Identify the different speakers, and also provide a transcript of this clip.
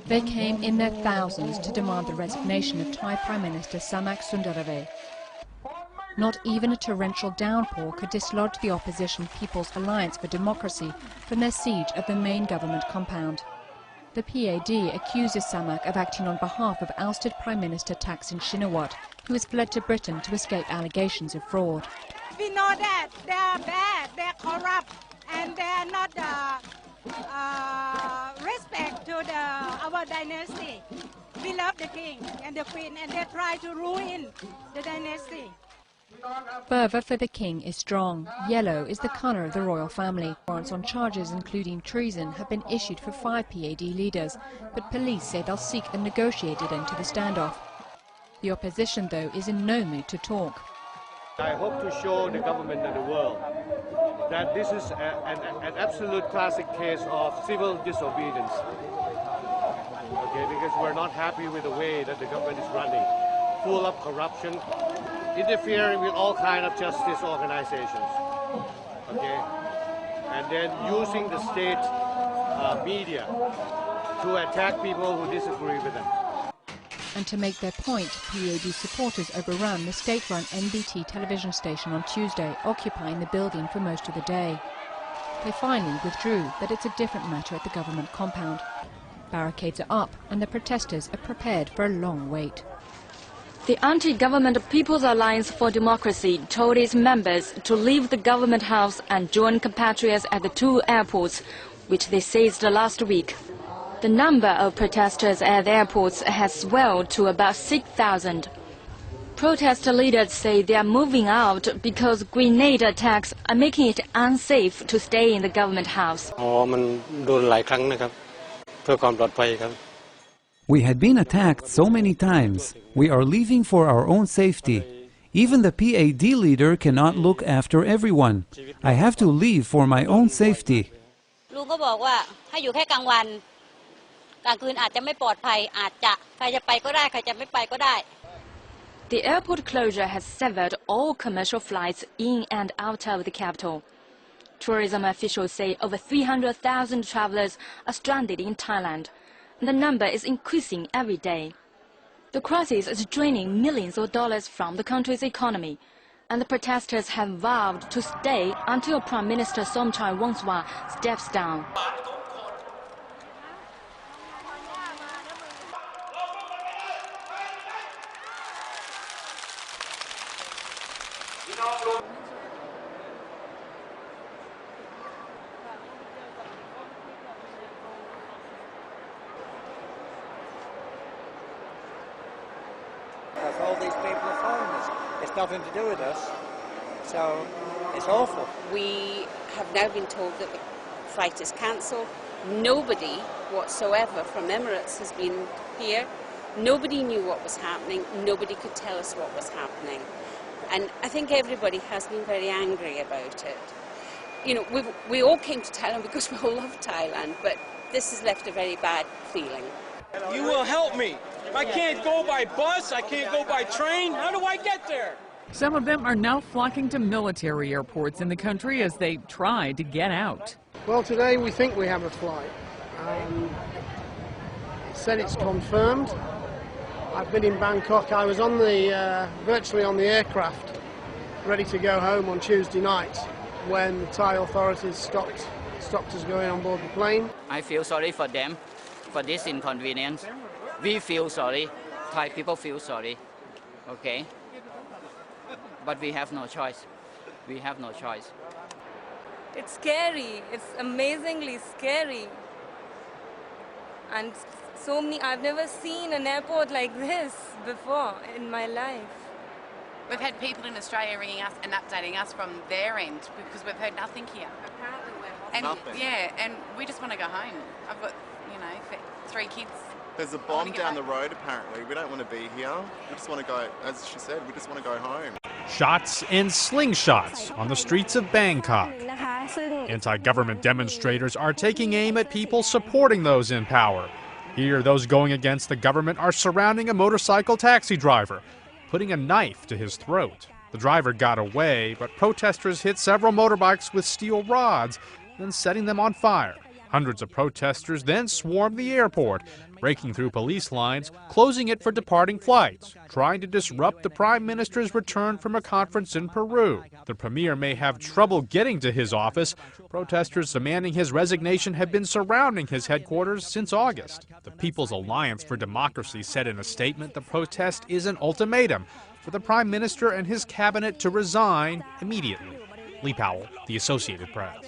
Speaker 1: They came in their thousands to demand the resignation of Thai Prime Minister Samak Sundarave. Not even a torrential downpour could dislodge the opposition People's Alliance for Democracy from their siege of the main government compound. The PAD accuses Samak of acting on behalf of ousted Prime Minister Thaksin Shinawatra, who has fled to Britain to escape allegations of fraud.
Speaker 2: We know that they are bad, they are corrupt, and they are not respect to our dynasty. We love the king and the queen, and they try to ruin the dynasty.
Speaker 1: Fervour for the king is strong. Yellow is the colour of the royal family. Warrants on charges including treason have been issued for 5 PAD leaders, but police say they'll seek a negotiated end to the standoff. The opposition, though, is in no mood to talk.
Speaker 3: I hope to show the government and the world that this is an absolute classic case of civil disobedience. Okay, because we're not happy with the way that the government is running, full of corruption, interfering with all kinds of justice organizations. Okay, and then using the state media to attack people who disagree with them.
Speaker 1: And to make their point, PAD supporters overran the state-run NBT television station on Tuesday, occupying the building for most of the day. They finally withdrew, but it's a different matter at the government compound. Barricades are up, and the protesters are prepared for a long wait.
Speaker 4: The anti-government People's Alliance for Democracy told its members to leave the government house and join compatriots at the 2 airports, which they seized last week. The number of protesters at the airports has swelled to about 6,000. Protest leaders say they are moving out because grenade attacks are making it unsafe to stay in the government house.
Speaker 5: We had been attacked so many times. We are leaving for our own safety. Even the PAD leader cannot look after everyone. I have to leave for my own safety.
Speaker 4: The airport closure has severed all commercial flights in and out of the capital. Tourism officials say over 300,000 travelers are stranded in Thailand. The number is increasing every day. The crisis is draining millions of dollars from the country's economy, and the protesters have vowed to stay until Prime Minister Somchai Wongsuwa steps down.
Speaker 6: All these people are foreigners. It's nothing to do with us, so it's awful.
Speaker 7: We have now been told that the flight is cancelled. Nobody whatsoever from Emirates has been here. Nobody knew what was happening. Nobody could tell us what was happening. And I think everybody has been very angry about it. You know, we all came to Thailand because we all love Thailand, but this has left a very bad feeling.
Speaker 8: You will help me. I can't go by bus, I can't go by train. How do I get there?
Speaker 9: Some of them are now flocking to military airports in the country as they try to get out.
Speaker 10: Well, today we think we have a flight. It said it's confirmed. I've been in Bangkok. I was on the virtually on the aircraft, ready to go home on Tuesday night when Thai authorities stopped us going on board the plane.
Speaker 11: I feel sorry for them, for this inconvenience. We feel sorry. Thai people feel sorry. Okay? But we have no choice. We have no choice.
Speaker 12: It's scary. It's amazingly scary. And so many, I've never seen an airport like this before in my life.
Speaker 13: We've had people in Australia ringing us and updating us from their end because we've heard nothing here.
Speaker 12: Apparently we're
Speaker 13: nothing. Yeah, and we just want to go home. I've got, 3 kids.
Speaker 14: There's a bomb down the road apparently. We don't want to be here. We just want to go, as she said, we just want to go home.
Speaker 15: Shots and slingshots on the streets of Bangkok. Anti-government demonstrators are taking aim at people supporting those in power. Here, those going against the government are surrounding a motorcycle taxi driver, putting a knife to his throat. The driver got away, but protesters hit several motorbikes with steel rods, then setting them on fire. Hundreds of protesters then swarmed the airport, breaking through police lines, closing it for departing flights, trying to disrupt the Prime Minister's return from a conference in Peru. The Premier may have trouble getting to his office. Protesters demanding his resignation have been surrounding his headquarters since August. The People's Alliance for Democracy said in a statement the protest is an ultimatum for the Prime Minister and his cabinet to resign immediately. Lee Powell, The Associated Press.